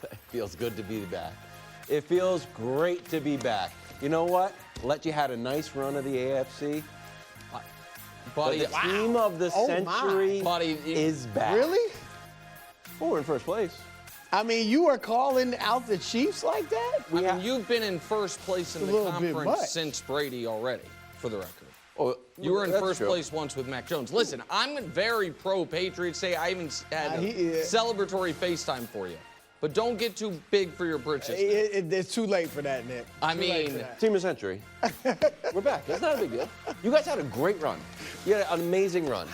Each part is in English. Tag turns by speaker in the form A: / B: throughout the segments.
A: It feels good to be back. It feels great to be back. You know what? Let you had a nice run of the AFC.
B: Buddy,
A: But the team of the century is back.
C: Really?
A: Well, we're in first place.
C: I mean, you are calling out the Chiefs like that?
B: I mean, you've been in first place in the conference since Brady already, for the record.
A: Oh,
B: You were in first place once with Mac Jones. Listen, I'm very pro-Patriots Day. I even had a celebratory FaceTime for you. But don't get too big for your britches.
C: It's too late for that, Nick.
B: I mean,
A: team of the century. We're back. That's not a big deal. You guys had a great run. You had an amazing run.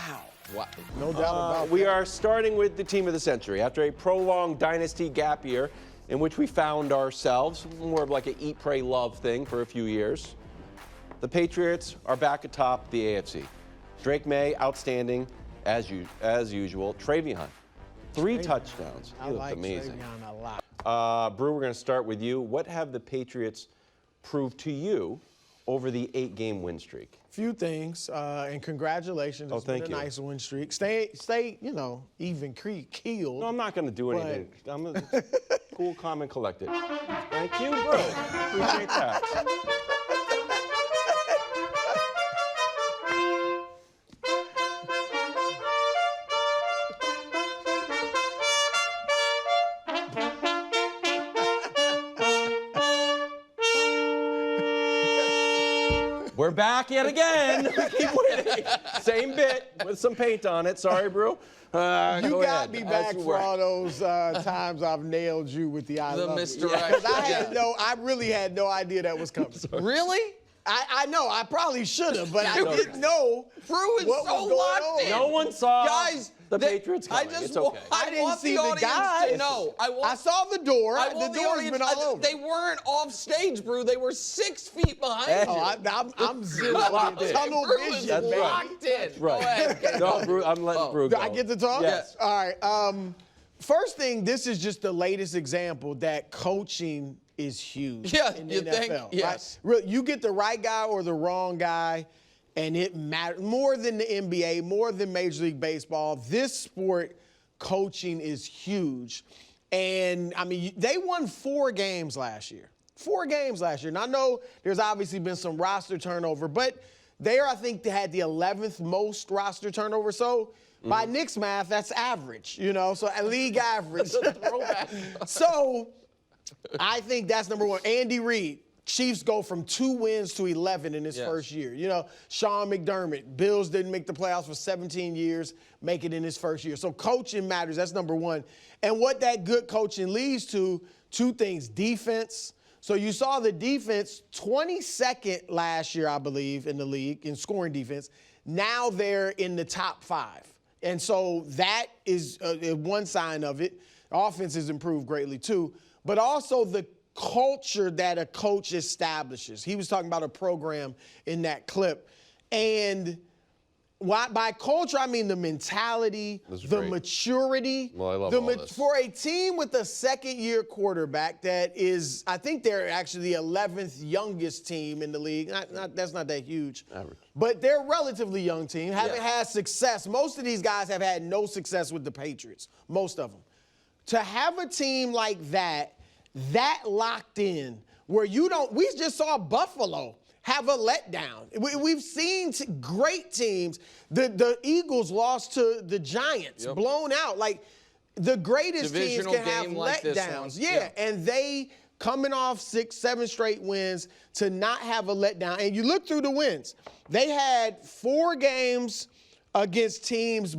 C: Wow. No doubt about it.
A: We are starting with the team of the century. After a prolonged dynasty gap year in which we found ourselves, more of like an eat, pray, love thing for a few years, the Patriots are back atop the AFC. Drake Maye, outstanding as usual. Travion, 3 touchdowns. He looked amazing.
C: Travion a lot.
A: Brew, we're going to start with you. What have the Patriots proved to you over the 8-game win streak?
C: Few things, and congratulations. It's been a nice win streak. Stay, even keeled.
A: No, I'm not going to do anything. I'm a cool, calm, and collected. Thank you, bro. Appreciate that. We're back yet again. We keep winning. Same bit with some paint on it. Sorry, Brew.
C: You got me back for all those times I've nailed you with the I love
B: misdirection.
C: Because I really had no idea that was coming.
B: really?
C: I know. I probably should have, but I didn't know.
B: Brew is
C: what
B: so
C: was going
B: locked
C: on.
B: in.
A: No one saw
B: the
A: Patriots coming. It's okay.
C: I didn't see the guys.
B: No,
C: I saw the door. The door's been all over.
B: They weren't off stage, Brew. They were 6 feet behind you.
C: I'm zero in. Tunnel vision.
B: That's locked in.
A: That's right. No, Brew, I'm letting Brew go.
C: I get to talk?
A: Yes.
C: All right. First thing, this is just the latest example that coaching is huge in the NFL.
B: Think? Yes.
C: Right? You get the right guy or the wrong guy, and it matters more than the NBA, more than Major League Baseball. This sport, coaching is huge. And, I mean, they won 4 games last year. 4 games last year. And I know there's obviously been some roster turnover, but I think, they had the 11th most roster turnover. So, by Nick's math, that's average, so a league average. So, I think that's number one. Andy Reid, Chiefs go from 2 wins to 11 in his first year. Sean McDermott, Bills didn't make the playoffs for 17 years, make it in his first year. So coaching matters. That's number one. And what that good coaching leads to, 2 things, defense. So you saw the defense 22nd last year, I believe, in the league in scoring defense. Now they're in the top 5. And so that is one sign of it. Offense has improved greatly too. But also the culture that a coach establishes. He was talking about a program in that clip. And by culture, I mean the mentality, the maturity.
A: Well, I love all this.
C: For a team with a second-year quarterback that is, I think they're actually the 11th youngest team in the league. That's not that huge. Average. But they're a relatively young team, haven't had success. Most of these guys have had no success with the Patriots, most of them. To have a team like that locked in, where we just saw Buffalo have a letdown. We've seen great teams. The Eagles lost to the Giants, blown out. Like, the greatest teams can have letdowns. And they coming off 6, 7 straight wins to not have a letdown. And you look through the wins. They had 4 games against teams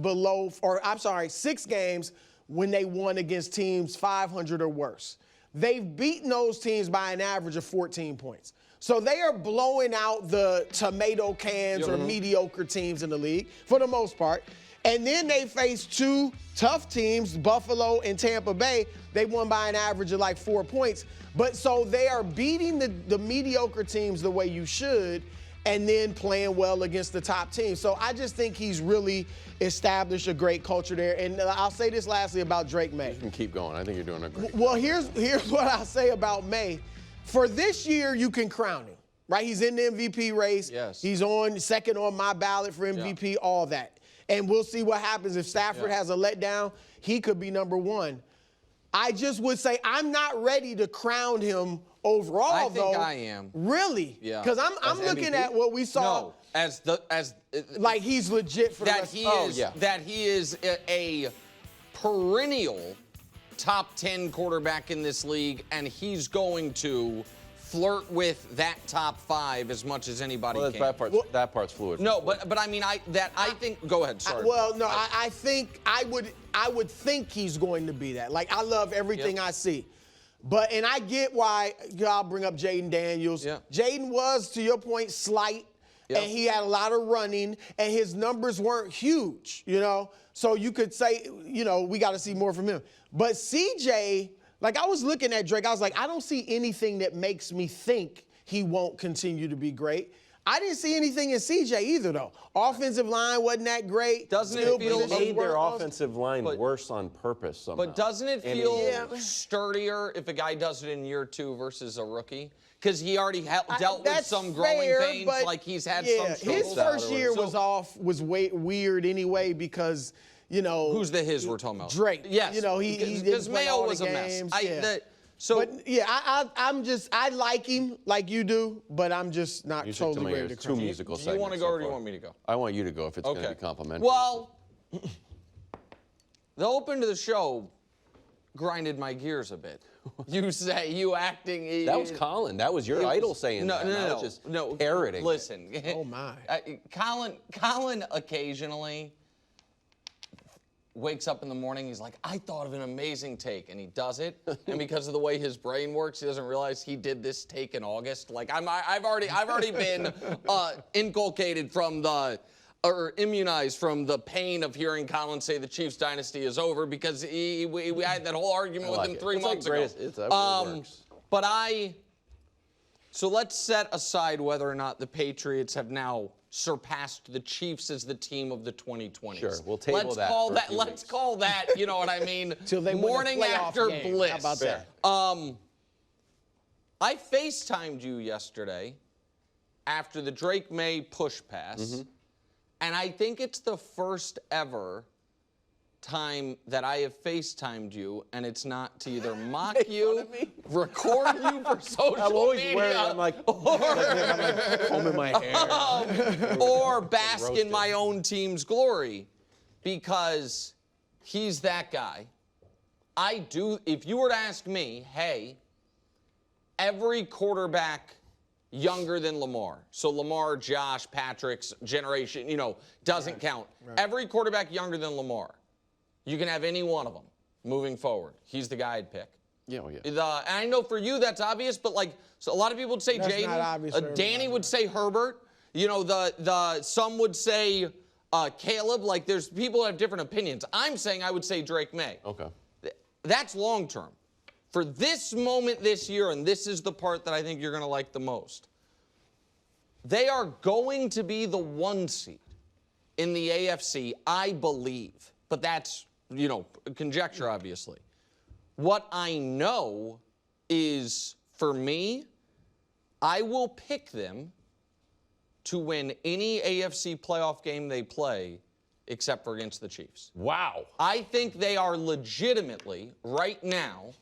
C: 6 games when they won against teams 500 or worse. They've beaten those teams by an average of 14 points. So they are blowing out the tomato cans or mediocre teams in the league for the most part. And then they face 2 tough teams, Buffalo and Tampa Bay. They won by an average of like 4 points. But so they are beating the mediocre teams the way you should, and then playing well against the top team. So I just think he's really established a great culture there. And I'll say this lastly about Drake Maye.
A: You can keep going. I think you're doing a great job.
C: Well, here's what I'll say about Maye. For this year, you can crown him, right? He's in the MVP race.
B: Yes.
C: He's second on my ballot for MVP, all that. And we'll see what happens if Stafford has a letdown. He could be number 1. I just would say I'm not ready to crown him overall,
B: I
C: though.
B: think I am.
C: Really?
B: Yeah.
C: Because I'm looking at what we saw.
B: No,
C: like he's legit for
B: that
C: the rest.
B: That he is a perennial top 10 quarterback in this league, and he's going to flirt with that top 5 as much as anybody can.
A: That part's fluid.
B: No, but I mean, I think. Go ahead. Sorry.
C: I think I would think he's going to be that. Like, I love everything I see. And I get why y'all bring up Jaden Daniels.
B: Yeah.
C: Jaden was, to your point, slight, and he had a lot of running, and his numbers weren't huge, you know? So you could say, you know, we got to see more from him. But CJ, like, I was looking at Drake, I was like, I don't see anything that makes me think he won't continue to be great. I didn't see anything in CJ either, though. Offensive line wasn't that great.
B: Doesn't it feel
A: they made their offensive line worse on purpose somehow?
B: But doesn't it feel sturdier if a guy does it in year 2 versus a rookie? Because he already dealt with some growing pains, like he's had some struggles.
C: His first year was weird anyway because, you know.
B: Who's the his we're talking about?
C: Drake.
B: Yes.
C: You know, he didn't play all the games. I like him like you do, but I'm just not totally ready to
A: two musical segments.
B: Do you want to go or do you want me to go?
A: I want you to go if it's going to be complimentary.
B: Well, the open to the show grinded my gears a bit. You acting.
A: That was Colin. That was your idol saying that. No, just parroting.
B: Listen.
C: Oh my.
B: Colin occasionally wakes up in the morning, he's like, I thought of an amazing take, and he does it. And because of the way his brain works, he doesn't realize he did this take in August. Like I've already been inculcated from or immunized from the pain of hearing Colin say the Chiefs dynasty is over because we had that whole argument with him 3 months ago. So let's set aside whether or not the Patriots have now surpassed the Chiefs as the team of the 2020s.
A: Sure, we'll table that.
B: Let's call that, you know what I mean?
C: Till they
B: morning
C: win a
B: after
C: game.
B: bliss.
C: How about that?
B: I FaceTimed you yesterday after the Drake Maye push pass, and I think it's the first ever time that I have FaceTimed you, and it's not to either mock you, record you for social media,
A: I'm like combing my hair,
B: or bask in my own team's glory, because he's that guy. If you were to ask me, hey, every quarterback younger than Lamar, so Lamar, Josh, Patrick's generation, doesn't count. Right. Every quarterback younger than Lamar, you can have any one of them moving forward. He's the guy I'd pick.
A: Yeah.
B: And I know for you that's obvious, but so a lot of people would say Jaden. Danny would say Herbert. Some would say Caleb. Like, there's people who have different opinions. I'm saying I would say Drake Maye.
A: Okay.
B: That's long term. For this moment this year, and this is the part that I think you're going to like the most, they are going to be the 1 seed in the AFC, I believe. But that's, conjecture, obviously. What I know is, for me, I will pick them to win any AFC playoff game they play except for against the Chiefs.
A: Wow.
B: I think they are legitimately, right now,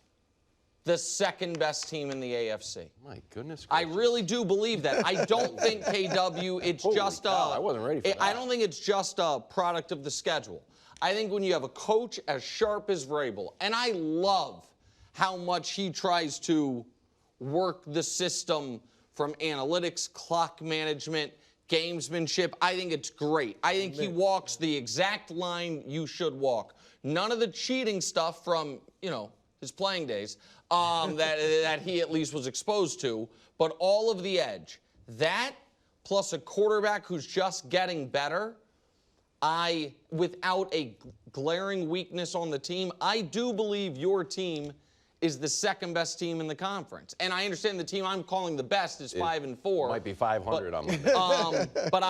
B: the second best team in the AFC.
A: My goodness gracious.
B: I really do believe that. I don't think KW, it's just
A: I wasn't ready for that.
B: I don't think it's just a product of the schedule. I think when you have a coach as sharp as Vrabel, and I love how much he tries to work the system from analytics, clock management, gamesmanship. I think it's great. I think he walks the exact line you should walk. None of the cheating stuff from, his playing days that he at least was exposed to, but all of the edge. That plus a quarterback who's just getting better, without a glaring weakness on the team, I do believe your team is the second best team in the conference. And I understand the team I'm calling the best is 5-4.
A: Might be 500 on Monday.
B: But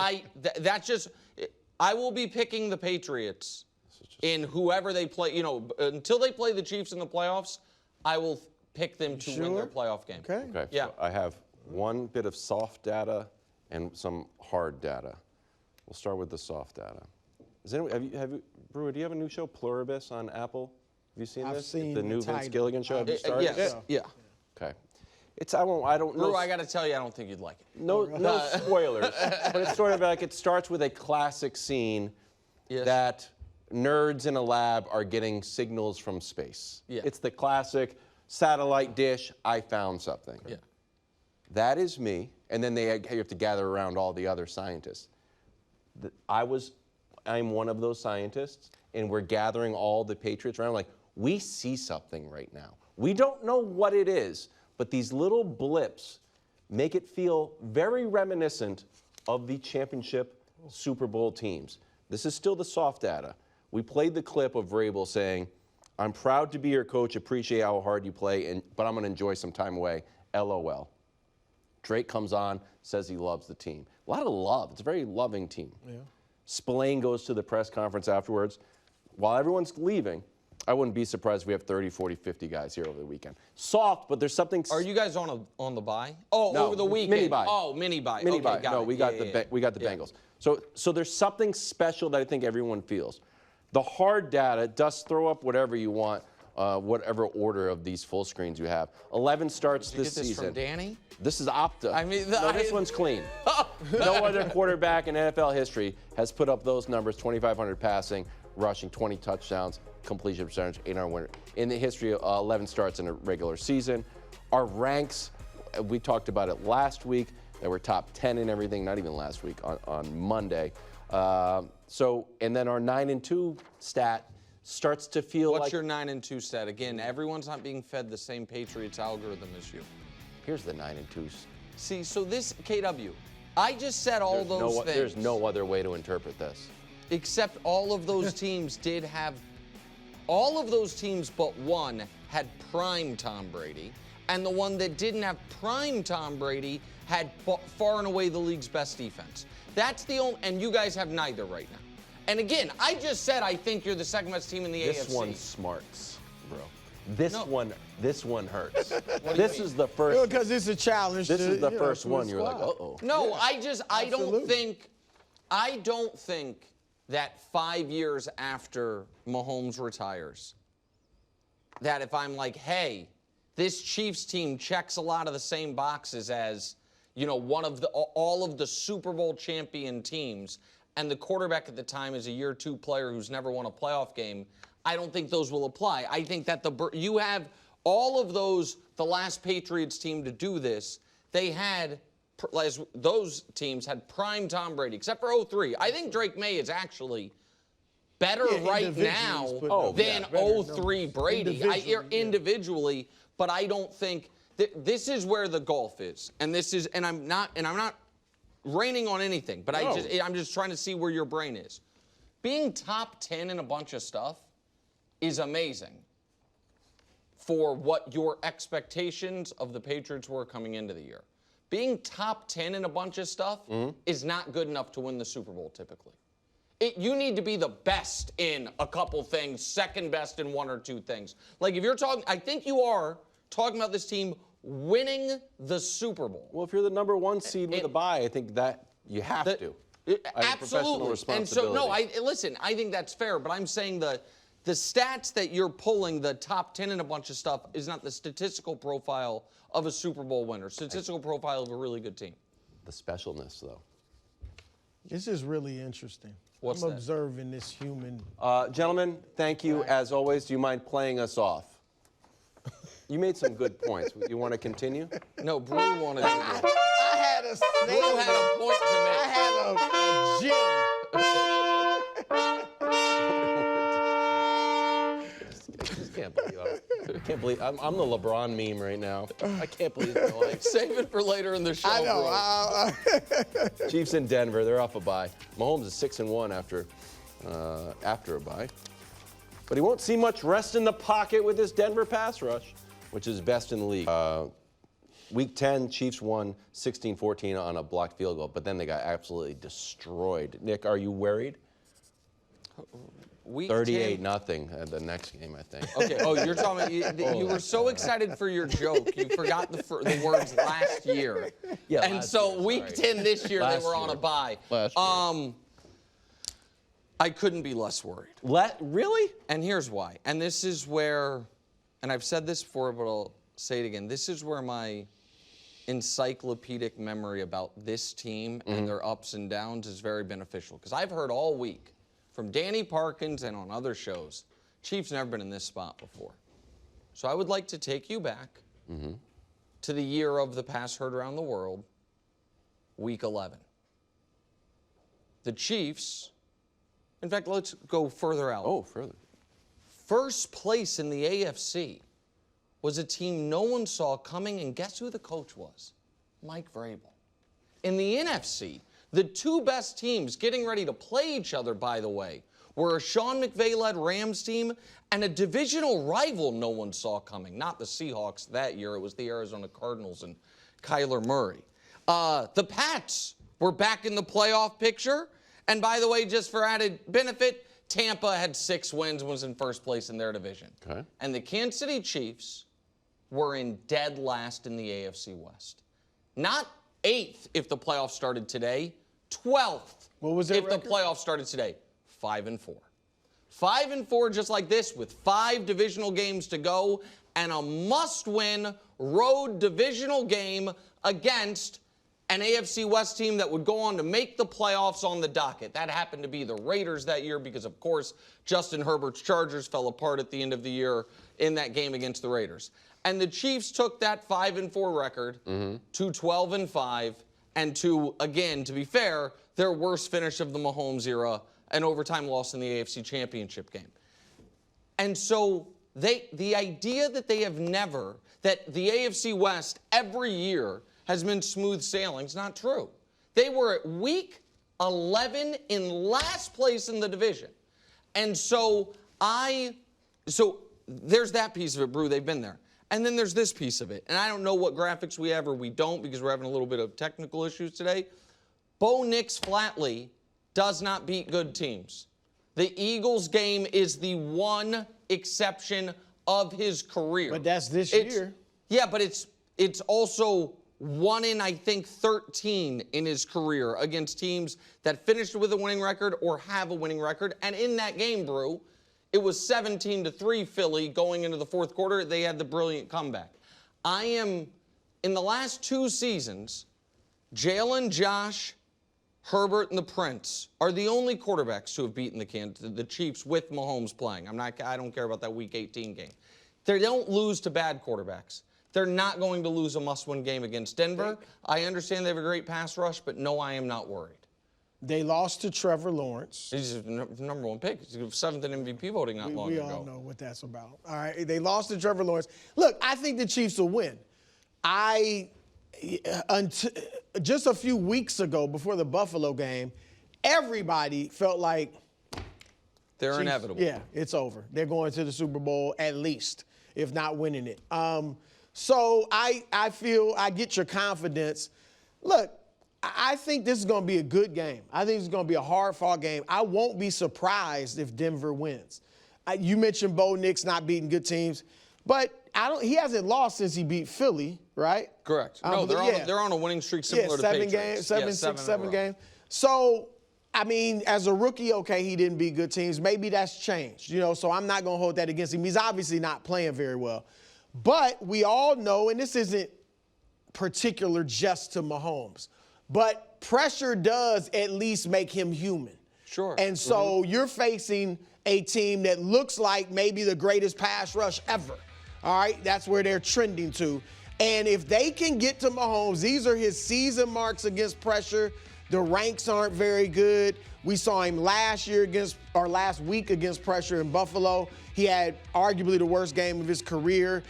B: I will be picking the Patriots in whoever they play. Until they play the Chiefs in the playoffs, I will pick them to win their playoff game.
C: Okay.
B: Yeah.
A: So I have one bit of soft data and some hard data. We'll start with the soft data. Brewer, do you have a new show, Pluribus, on Apple? you seen
C: I've
A: this?
C: seen
A: the new
C: the
A: Vince
C: title.
A: Gilligan show. Have you started?
B: Yes. Yeah.
A: Okay. I don't know.
B: Brew, I got to tell you, I don't think you'd like it.
A: No spoilers. But it's sort of like it starts with a classic scene that nerds in a lab are getting signals from space.
B: Yeah.
A: It's the classic satellite dish, I found something.
B: Yeah.
A: That is me. And then you have to gather around all the other scientists. I'm one of those scientists, and we're gathering all the Patriots around. Like, we see something right now. We don't know what it is, but these little blips make it feel very reminiscent of the championship Super Bowl teams. This is still the soft data. We played the clip of Vrabel saying, I'm proud to be your coach, appreciate how hard you play, but I'm going to enjoy some time away. LOL. Drake comes on, says he loves the team. A lot of love. It's a very loving team. Yeah. Spillane goes to the press conference afterwards. While everyone's leaving, I wouldn't be surprised if we have 30, 40, 50 guys here over the weekend. Soft, but there's something.
B: Are you guys on the bye? Oh,
A: no,
B: over the weekend.
A: Mini bye.
B: Oh, mini bye.
A: Mini
B: okay,
A: bye.
B: Got
A: no,
B: it.
A: we got the Bengals. So there's something special that I think everyone feels. The hard data does throw up whatever you want, whatever order of these full screens you have. 11 starts this
B: season.
A: season.
B: From Danny?
A: This is Opta.
B: I mean,
A: no, this one's clean. No other quarterback in NFL history has put up those numbers: 2,500 passing, rushing, 20 touchdowns, completion percentage, 800 winner in the history of 11 starts in a regular season. Our ranks, we talked about it last week. They were top 10 in everything. Not even last week, on Monday. And then our 9-2 stat starts to feel like.
B: What's your 9-2 stat? Again, everyone's not being fed the same Patriots algorithm as you.
A: Here's the 9-2.
B: See, so this, KW, I just said all those things.
A: There's no other way to interpret this.
B: Except all of those teams did have, all of those teams but one had prime Tom Brady, and the one that didn't have prime Tom Brady had far and away the league's best defense. That's the only, and you guys have neither right now. And again, I just said I think you're the second best team in the AFC.
A: This one smarts, bro. This one hurts.
B: This
A: is the first.
C: Because it's a challenge.
A: This is the first
C: to
A: one. You're like, uh-oh.
B: No, I don't think that 5 years after Mahomes retires, that if I'm like, hey, this Chiefs team checks a lot of the same boxes as, one of all of the Super Bowl champion teams, and the quarterback at the time is a year 2 player who's never won a playoff game, I don't think those will apply. I think that you have all of those, the last Patriots team to do this, they had, those teams had prime Tom Brady, except for 03. I think Drake Maye is actually better right now than 03 Brady. Individually, but I don't think this is where the gulf is. And I'm not raining on anything, but I'm just trying to see where your brain is. Being top 10 in a bunch of stuff is amazing for what your expectations of the Patriots were coming into the year. Being top 10 in a bunch of stuff is not good enough to win the Super Bowl typically. You need to be the best in a couple things, second best in 1 or 2 things. Like if you're talking, I think you are talking about this team winning the Super Bowl.
A: Well, if you're the number 1 seed with a bye, I think that you have to.
B: Absolutely. And so, no, listen, I think that's fair, but I'm saying the stats that you're pulling, the top 10 in a bunch of stuff, is not the statistical profile of a Super Bowl winner. Statistical profile of a really good team.
A: The specialness, though.
C: This is really interesting.
B: What's
C: I'm
B: that?
C: observing this human.
A: Gentlemen, thank you as always. Do you mind playing us off? You made some good points. You want to continue?
B: No, Brew wanted to.
C: I had a
B: Brew had a point to make.
C: I
A: I can't believe I'm the LeBron meme right now. I can't believe it. Like,
B: Save it for later in the show.
C: had a gym. I know.
A: Chiefs in Denver, they're off a bye. Mahomes is 6-1 after a bye. But he won't see much rest in the pocket with this Denver pass rush, which is best in the league. Week 10, Chiefs won 16-14 on a blocked field goal, but then they got absolutely destroyed. Nick, are you worried?
B: Week
A: 38-0 at the next game, I think.
B: Okay. Oh, you're talking about you were so excited for your joke, you forgot the words last year.
A: Yeah.
B: And so week 10 this year, they were on a bye.
A: Last year.
B: I couldn't be less worried.
A: Really?
B: And here's why. And this is where, and I've said this before, but I'll say it again. This is where my encyclopedic memory about this team and their ups and downs is very beneficial. Because I've heard all week from Danny Parkins and on other shows, Chiefs never been in this spot before. So I would like to take you back to the year of the pass heard around the world, week 11. The Chiefs, in fact, let's go further out.
A: Oh, further.
B: First place in the AFC was a team no one saw coming, and guess who the coach was? Mike Vrabel. In the NFC, the two best teams getting ready to play each other, by the way, were a Sean McVay-led Rams team and a divisional rival no one saw coming. Not the Seahawks that year. It was the Arizona Cardinals and Kyler Murray. The Pats were back in the playoff picture. And by the way, just for added benefit, Tampa had 6 wins and was in first place in their division.
A: Okay.
B: And the Kansas City Chiefs were in dead last in the AFC West. Not 8th if the playoffs started today, 12th
C: What was their
B: if
C: record?
B: the playoffs started today. 5-4. 5-4 just like this with 5 divisional games to go and a must-win road divisional game against an AFC West team that would go on to make the playoffs on the docket. That happened to be the Raiders that year because, of course, Justin Herbert's Chargers fell apart at the end of the year in that game against the Raiders. And the Chiefs took that 5-4 record to 12-5 and to, again, to be fair, their worst finish of the Mahomes era, an overtime loss in the AFC Championship game. And so the idea that they have never, that the AFC West every year has been smooth sailing is not true. They were at week 11 in last place in the division. And so there's that piece of it, Brew, they've been there. And then there's this piece of it. And I don't know what graphics we have or we don't because we're having a little bit of technical issues today. Bo Nix flatly does not beat good teams. The Eagles game is the one exception of his career.
C: But that's this year.
B: Yeah, but it's also 1 in, I think, 13 in his career against teams that finished with a winning record or have a winning record. And in that game, Brew, it was 17-3 Philly going into the fourth quarter. They had the brilliant comeback. In the last 2 seasons, Jalen, Josh, Herbert, and the Prince are the only quarterbacks who have beaten the Chiefs with Mahomes playing. I don't care about that Week 18 game. They don't lose to bad quarterbacks. They're not going to lose a must-win game against Denver. I understand they have a great pass rush, but no, I am not worried.
C: They lost to Trevor Lawrence.
B: He's the number 1 pick. He's 7th in MVP voting not long ago.
C: We all know what that's about. All right, they lost to Trevor Lawrence. Look, I think the Chiefs will win. Just a few weeks ago, before the Buffalo game, everybody felt like
B: they're
C: Chiefs,
B: inevitable.
C: Yeah, it's over. They're going to the Super Bowl at least, if not winning it. So I feel I get your confidence. Look, I think this is going to be a good game. I think it's going to be a hard-fought game. I won't be surprised if Denver wins. You mentioned Bo Nix not beating good teams, but he hasn't lost since he beat Philly, right?
B: Correct. No, they're on a winning streak similar to Patriots.
C: 7 games. So, I mean, as a rookie, okay, he didn't beat good teams. Maybe that's changed, so I'm not going to hold that against him. He's obviously not playing very well. But we all know, and this isn't particular just to Mahomes, but pressure does at least make him human.
B: Sure.
C: And so you're facing a team that looks like maybe the greatest pass rush ever. All right, that's where they're trending to. And if they can get to Mahomes, these are his season marks against pressure. The ranks aren't very good. We saw him last week against pressure in Buffalo. He had arguably the worst game of his career.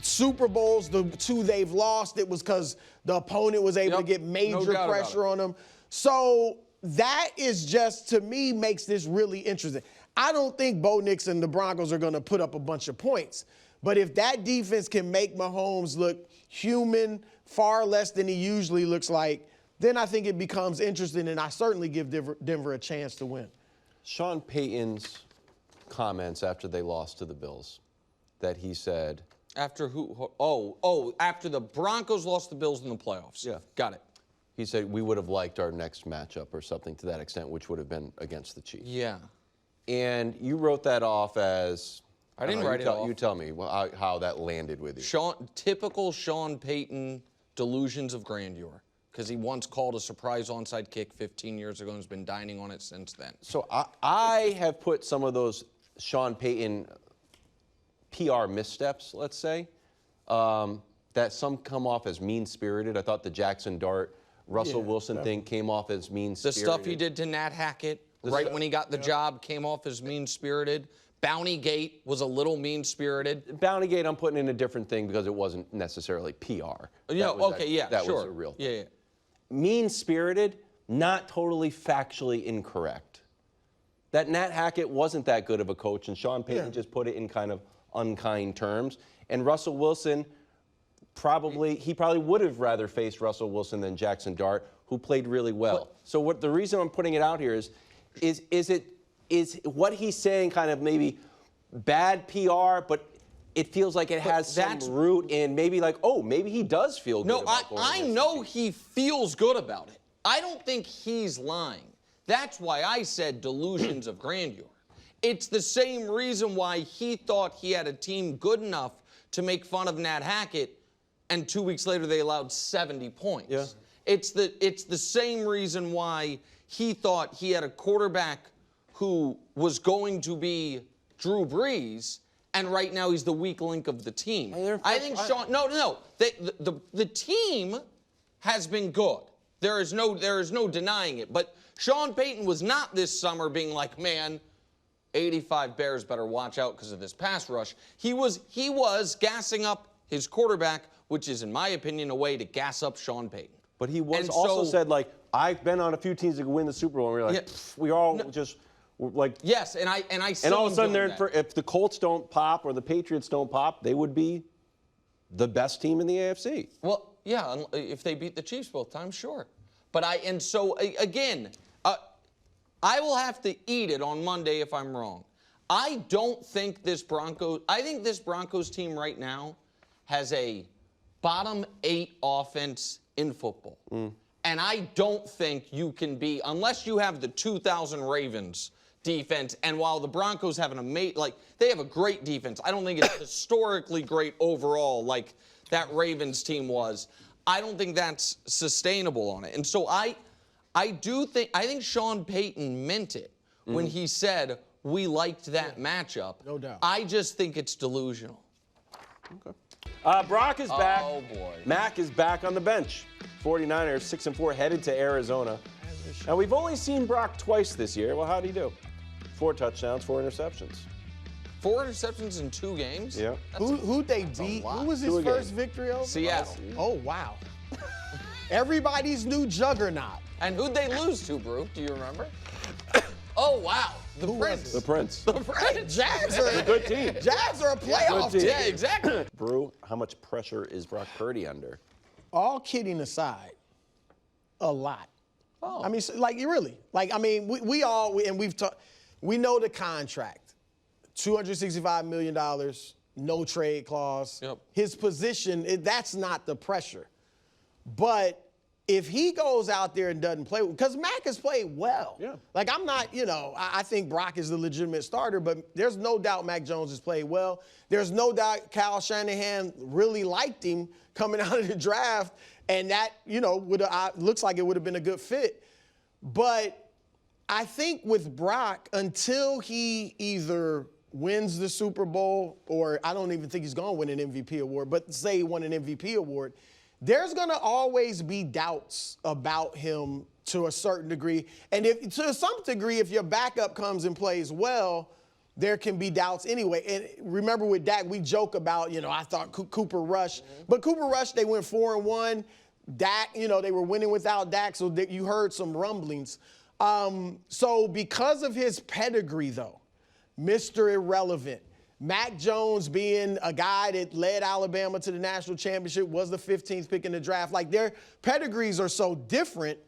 C: Super Bowls, the 2 they've lost, it was because the opponent was able to get major pressure on them. So that is just, to me, makes this really interesting. I don't think Bo Nix and the Broncos are going to put up a bunch of points. But if that defense can make Mahomes look human, far less than he usually looks like, then I think it becomes interesting, and I certainly give Denver a chance to win.
A: Sean Payton's comments after they lost to the Bills, that he said...
B: After who? After the Broncos lost the Bills in the playoffs.
A: Yeah.
B: Got it.
A: He said we would have liked our next matchup or something to that extent, which would have been against the Chiefs.
B: Yeah.
A: And you wrote that off as...
B: I didn't write it off.
A: You tell me how that landed with you.
B: Typical Sean Payton delusions of grandeur, because he once called a surprise onside kick 15 years ago and has been dining on it since then.
A: So I have put some of those Sean Payton PR missteps, let's say, that some come off as mean-spirited. I thought the Jackson Dart, Russell Wilson thing came off as mean-spirited.
B: The stuff he did to Nat Hackett right when he got the job came off as mean-spirited. Bountygate was a little mean-spirited.
A: Bountygate, I'm putting in a different thing because it wasn't necessarily PR.
B: Yeah,
A: That
B: sure.
A: was a real thing.
B: Yeah.
A: Mean-spirited, not totally factually incorrect. That Nat Hackett wasn't that good of a coach, and Sean Payton just put it in kind of unkind terms. And Russell Wilson, he probably would have rather faced Russell Wilson than Jackson Dart, who played really well. So the reason I'm putting it out here is what he's saying kind of maybe bad PR, but it feels like it has some root in maybe like, oh, maybe he does feel good about going
B: I know he feels good about it. I don't think he's lying. That's why I said delusions of grandeur. It's the same reason why he thought he had a team good enough to make fun of Nat Hackett, and 2 weeks later they allowed 70 points.
A: Yeah.
B: It's the same reason why he thought he had a quarterback who was going to be Drew Brees, and right now he's the weak link of the team. I think Sean. No. The team has been good. There is no denying it. But Sean Payton was not this summer being like, man, 85 Bears better watch out because of this pass rush. He was gassing up his quarterback, which is, in my opinion, a way to gas up Sean Payton.
A: But he also said, like, I've been on a few teams that could win the Super Bowl, and we're like, we all just like.
B: Yes, and I
A: and all of a sudden, if the Colts don't pop or the Patriots don't pop, they would be the best team in the AFC.
B: Well, yeah, if they beat the Chiefs both times, sure. But again, I will have to eat it on Monday if I'm wrong. I think this Broncos team right now has a bottom 8 offense in football. And I don't think you can be, unless you have the 2000 Ravens defense, and while the Broncos have they have a great defense. I don't think it's historically great overall like that Ravens team was. I don't think that's sustainable on it. And so I think Sean Payton meant it when he said we liked that matchup.
C: No doubt.
B: I just think it's delusional.
A: Okay. Brock is back.
B: Oh, boy.
A: Mac is back on the bench. 49ers, 6-4, headed to Arizona. Now, we've only seen Brock twice this year. Well, how'd he do? 4 touchdowns, 4 interceptions.
B: 4 interceptions in 2 games?
A: Yeah.
C: Who'd they beat? Who was his first victory over?
B: Seattle.
C: Oh, wow. Everybody's new juggernaut.
B: And who'd they lose to, Brew? Do you remember? Oh, wow. The Prince.
A: The Prince.
B: The Prince.
C: Jags are
A: a good team.
C: Jags are a playoff team.
B: Yeah, exactly.
A: Brew, how much pressure is Brock Purdy under?
C: All kidding aside, a lot.
B: Oh.
C: I mean, like, really. Like, I mean, we know the contract. $265 million, no trade clause.
B: Yep.
C: His position, that's not the pressure. But if he goes out there and doesn't play, because Mac has played well.
A: Yeah.
C: Like, I'm not, I think Brock is the legitimate starter, but there's no doubt Mac Jones has played well. There's no doubt Kyle Shanahan really liked him coming out of the draft, and that, looks like it would have been a good fit. But I think with Brock, until he either wins the Super Bowl, or I don't even think he's going to win an MVP award, but say he won an MVP award, there's going to always be doubts about him to a certain degree. And to some degree, if your backup comes and plays well, there can be doubts anyway. And remember with Dak, we joke about, I thought Cooper Rush. Mm-hmm. But Cooper Rush, they went 4-1. Dak, they were winning without Dak, so you heard some rumblings. So because of his pedigree, though, Mr. Irrelevant, Mac Jones being a guy that led Alabama to the national championship, was the 15th pick in the draft. Like, their pedigrees are so different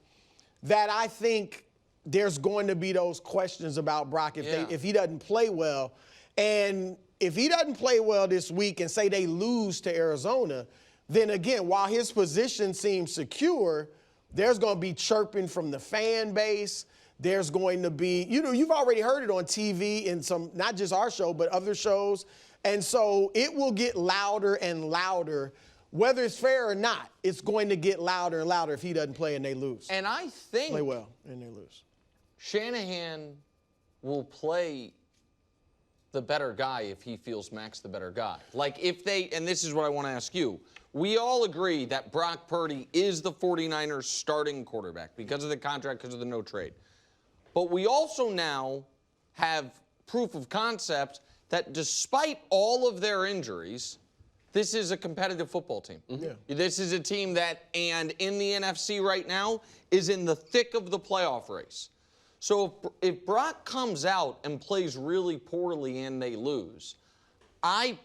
C: that I think there's going to be those questions about Brock if he doesn't play well. And if he doesn't play well this week and say they lose to Arizona, then again, while his position seems secure, There's going to be chirping from the fan base. There's going to be, you've already heard it on TV in some, not just our show, but other shows. And so it will get louder and louder. Whether it's fair or not, it's going to get louder and louder if he doesn't play and they lose.
B: And I think
C: play well and they lose.
B: Shanahan will play the better guy if he feels Mac's the better guy. Like if they, and this is what I want to ask you, we all agree that Brock Purdy is the 49ers starting quarterback because of the contract, because of the no trade. But we also now have proof of concept that despite all of their injuries, this is a competitive football team.
C: Yeah.
B: This is a team that, and in the NFC right now, is in the thick of the playoff race. So if Brock comes out and plays really poorly and they lose, I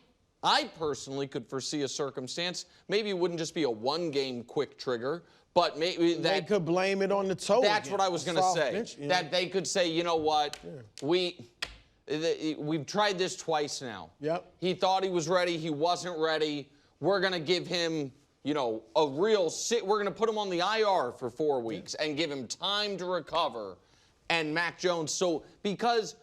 B: personally could foresee a circumstance. Maybe it wouldn't just be a one-game quick trigger, but maybe that
C: they could blame it on the toe.
B: That's
C: again.
B: what I was going to say.
C: Bench,
B: That they could say, you know what, we've tried this twice now.
C: Yep.
B: He thought he was ready. He wasn't ready. We're going to give him, a real we're going to put him on the IR for 4 weeks and give him time to recover. And Mac Jones. So because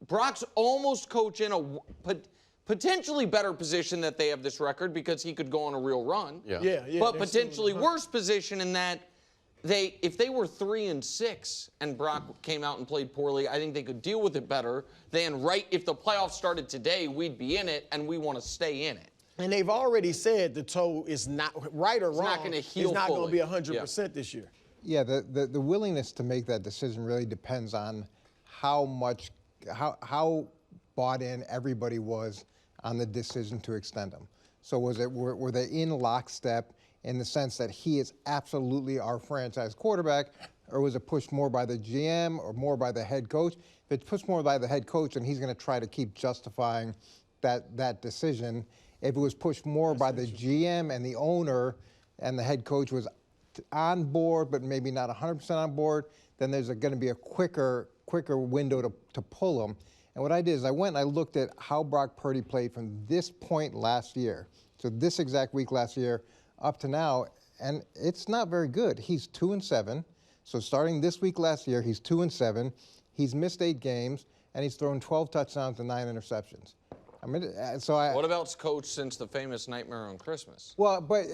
B: Brock's almost coaching a potentially better position that they have this record because he could go on a real run.
C: Yeah.
B: But potentially worse position in that if they were 3-6 and Brock came out and played poorly, I think they could deal with it better than if the playoffs started today, we'd be in it and we want to stay in it.
C: And they've already said the toe is not right or wrong.
B: Not going to heal.
C: It's not going to be
B: fully.
C: 100% this year.
D: Yeah, the willingness to make that decision really depends on how bought in everybody was on the decision to extend him. So were they in lockstep in the sense that he is absolutely our franchise quarterback, or was it pushed more by the GM or more by the head coach? If it's pushed more by the head coach, then he's going to try to keep justifying that decision. If it was pushed more by the GM and the owner and the head coach was on board, but maybe not 100% on board, then there's going to be a quicker window to pull him. And what I did is I went and I looked at how Brock Purdy played from this point last year, so this exact week last year, up to now, and it's not very good. He's 2-7. So starting this week last year, he's 2-7. He's missed 8 games, and he's thrown 12 touchdowns and 9 interceptions.
B: What about his coach since the famous Nightmare on Christmas?
D: Well, but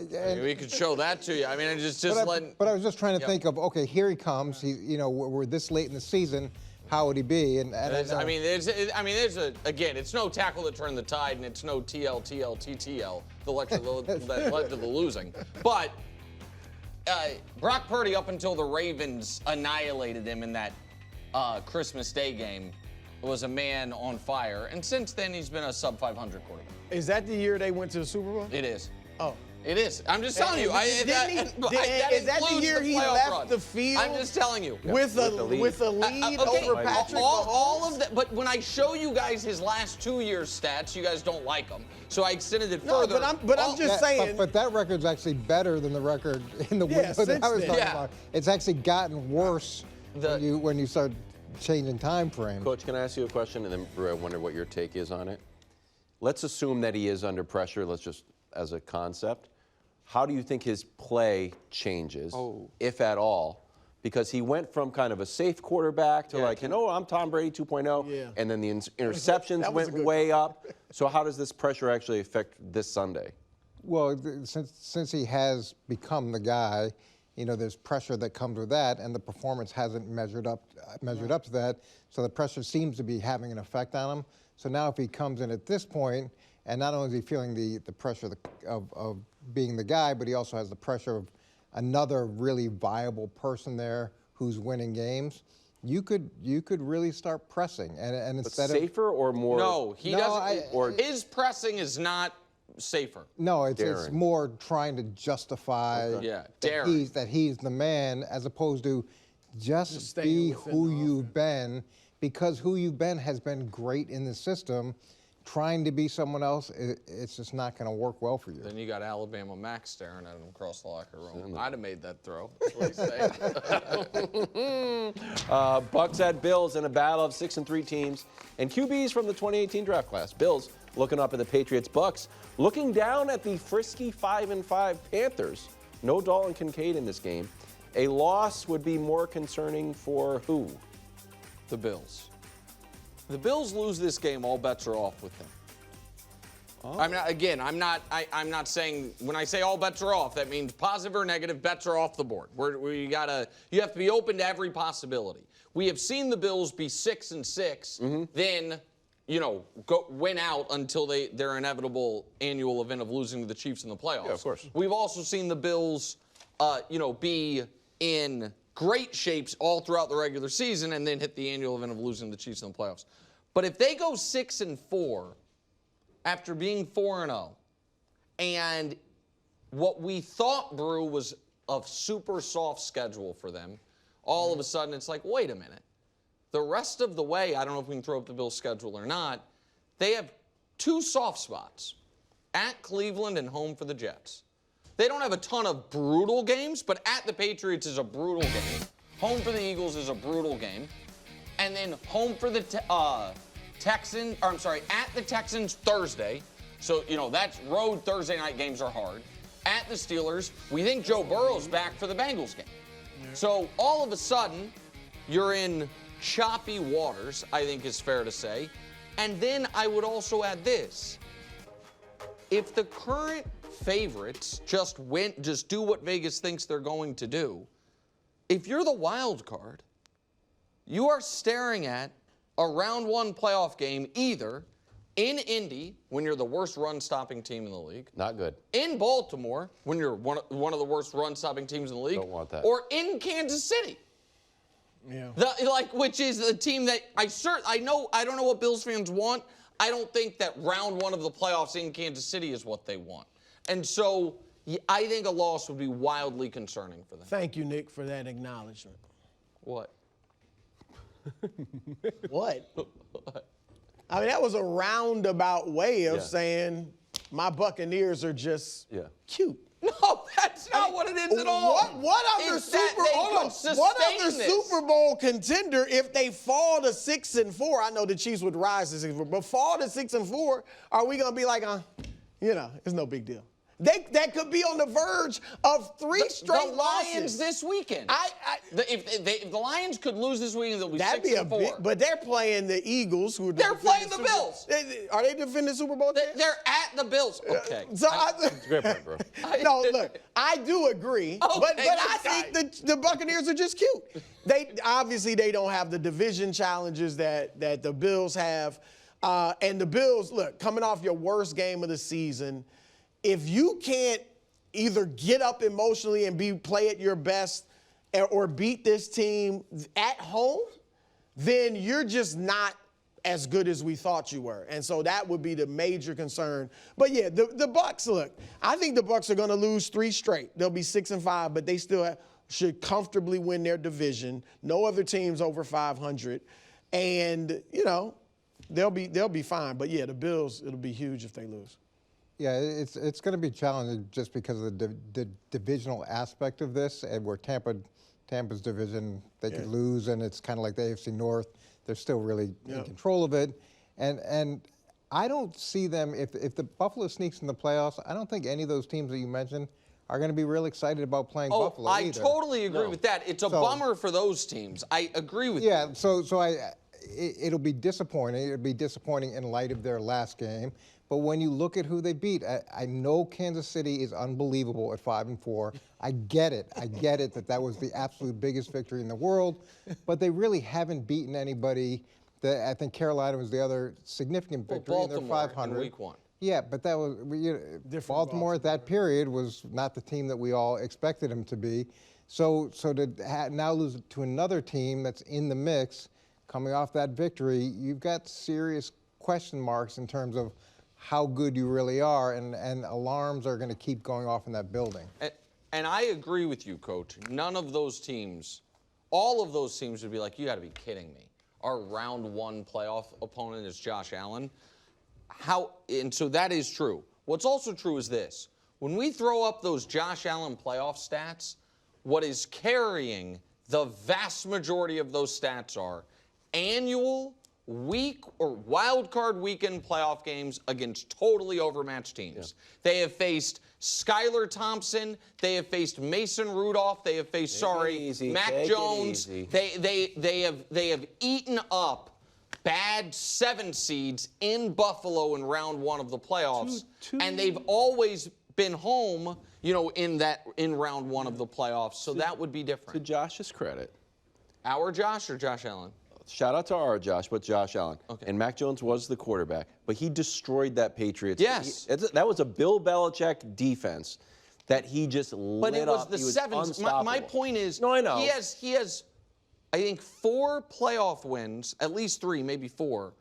B: we could show that to you. I mean, I
D: was just trying to think of, okay, here he comes. We're this late in the season. How would he be?
B: It's no tackle that turned the tide, and it's no TTL, the lecture that led to the losing. But Brock Purdy, up until the Ravens annihilated him in that Christmas Day game, was a man on fire, and since then he's been a sub-500 quarterback.
C: Is that the year they went to the Super Bowl?
B: It is.
C: Oh.
B: It is. I'm just telling you.
C: Is that the year he left the field?
B: I'm just telling you.
C: With a lead over Patrick
B: all of that. But when I show you guys his last 2 years' stats, you guys don't like them. So I extended it further.
C: But I'm just saying.
D: But that record's actually better than the record in the window that I was talking about. It's actually gotten worse when you start changing time frame.
A: Coach, can I ask you a question? And then I wonder what your take is on it. Let's assume that he is under pressure. Let's just, as a concept. How do you think his play changes, if at all? Because he went from kind of a safe quarterback to I'm Tom Brady 2.0, and then the interceptions went way up. So how does this pressure actually affect this Sunday?
D: Well, since he has become the guy, there's pressure that comes with that, and the performance hasn't measured up to that. So the pressure seems to be having an effect on him. So now if he comes in at this point, and not only is he feeling the pressure of being the guy, but he also has the pressure of another really viable person there who's winning games. You could really start pressing, and instead
A: safer or more.
B: No, he doesn't. His pressing is not safer.
D: No, it's more trying to justify that he's the man, as opposed to just be who you've been, because who you've been has been great in the system. Trying to be someone else, it's just not going to work well for you.
B: Then you got Alabama Max staring at him across the locker room. I'd have made that throw. That's what he's saying.
A: Bucks at Bills in a battle of 6-3 teams and QBs from the 2018 draft class. Bills looking up at the Patriots. Bucks looking down at the frisky 5-5 Panthers. No Dalton Kincaid in this game. A loss would be more concerning for who?
B: The Bills. The Bills lose this game, all bets are off with them. Oh. I'm not saying, when I say all bets are off, that means positive or negative, bets are off the board. You have to be open to every possibility. We have seen the Bills be 6-6, then, win out until their inevitable annual event of losing to the Chiefs in the playoffs.
A: Yeah, of course.
B: We've also seen the Bills, be in great shapes all throughout the regular season and then hit the annual event of losing to the Chiefs in the playoffs. But if they go 6-4 after being 4-0, and what we thought, Brew, was a super soft schedule for them, all of a sudden it's like, wait a minute. The rest of the way, I don't know if we can throw up the Bills' schedule or not, they have 2 soft spots, at Cleveland and home for the Jets. They don't have a ton of brutal games, but at the Patriots is a brutal game. Home for the Eagles is a brutal game. And then home for the at the Texans Thursday. So, that's road Thursday night games are hard. At the Steelers, we think Joe Burrow's back for the Bengals game. Yeah. So all of a sudden, you're in choppy waters, I think is fair to say. And then I would also add this. If the current favorites just do what Vegas thinks they're going to do, if you're the wild card, you are staring at a round 1 playoff game either in Indy, when you're the worst run-stopping team in the league.
A: Not good.
B: In Baltimore, when you're one of the worst run-stopping teams in the league.
A: Don't want that.
B: Or in Kansas City.
C: Yeah.
B: Which is the team that I don't know what Bills fans want. I don't think that round 1 of the playoffs in Kansas City is what they want. And so I think a loss would be wildly concerning for them.
C: Thank you, Nick, for that acknowledgement.
B: What?
C: What? I mean, that was a roundabout way of saying my Buccaneers are just cute.
B: No, that's not what it is at all.
C: What other Super Bowl contender, if they fall to 6-4, I know the Chiefs would rise to 6-4, but fall to 6-4, are we gonna be like, it's no big deal? That could be on the verge of 3 straight
B: the
C: losses.
B: Lions this weekend. If the Lions could lose this weekend, they'll be 6-4.
C: That'd be a big, but they're playing the Eagles, who are
B: they're playing the Bills.
C: Are they defending Super Bowl?
B: They're at the Bills. Okay.
C: It's
A: a great point, bro.
C: No, look, I do agree, but I think the Buccaneers are just cute. They don't have the division challenges that the Bills have, and the Bills, look, coming off your worst game of the season. If you can't either get up emotionally and play at your best or beat this team at home, then you're just not as good as we thought you were. And so that would be the major concern. But yeah, the Bucs, look, I think the Bucs are going to lose 3 straight. They'll be 6-5, but they still should comfortably win their division. No other teams over 500. And, they'll be fine. But yeah, the Bills, it'll be huge if they lose.
D: Yeah, it's going to be challenging just because of the divisional aspect of this, and where Tampa's division, they could lose, and it's kind of like the AFC North. They're still really in control of it. And I don't see them, if the Buffalo sneaks in the playoffs, I don't think any of those teams that you mentioned are going to be really excited about playing Buffalo either.
B: I totally agree with that. It's a bummer for those teams. I agree with you.
D: Yeah, it'll be disappointing. It'll be disappointing in light of their last game. But when you look at who they beat, I know Kansas City is unbelievable at 5-4. I get it. I get it that was the absolute biggest victory in the world. But they really haven't beaten anybody. I think Carolina was the other significant victory, and they're 500.
B: In week 1.
D: Yeah, but that was Baltimore at that period was not the team that we all expected them to be. So to now lose to another team that's in the mix, coming off that victory, you've got serious question marks in terms of how good you really are, and alarms are going to keep going off in that building.
B: And I agree with you, Coach. None of those teams, all of those teams would be like, you got to be kidding me. Our round 1 playoff opponent is Josh Allen. And so that is true. What's also true is this. When we throw up those Josh Allen playoff stats, what is carrying the vast majority of those stats are annual week or wild card weekend playoff games against totally overmatched teams. They have faced Skylar Thompson. They have faced Mason Rudolph. They have faced, Mac Jones. They have eaten up bad 7 seeds in Buffalo in round 1 of the playoffs, and they've always been home, you know, in round 1 of the playoffs. So that would be different.
A: To Josh's credit,
B: Our Josh or Josh Allen?
A: shout out to our Josh, but Josh Allen.
B: Okay.
A: And Mac Jones was the quarterback, but he destroyed that Patriots.
B: Yes.
A: That was a Bill Belichick defense that he just lit up.
B: But it was the
A: He was
B: 7s.
A: unstoppable.
B: My point is,
A: no, I know.
B: He has, I think, 4 playoff wins, at least 3, maybe 4,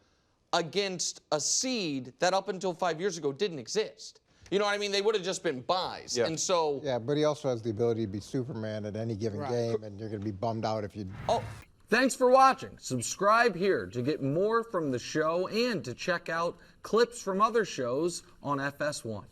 B: against a seed that up until 5 years ago didn't exist. You know what I mean? They would have just been buys.
A: Yeah.
B: And so.
D: Yeah, but he also has the ability to be Superman at any given game, and you're going to be bummed out if you.
B: Oh, thanks for watching. Subscribe here to get more from the show and to check out clips from other shows on FS1.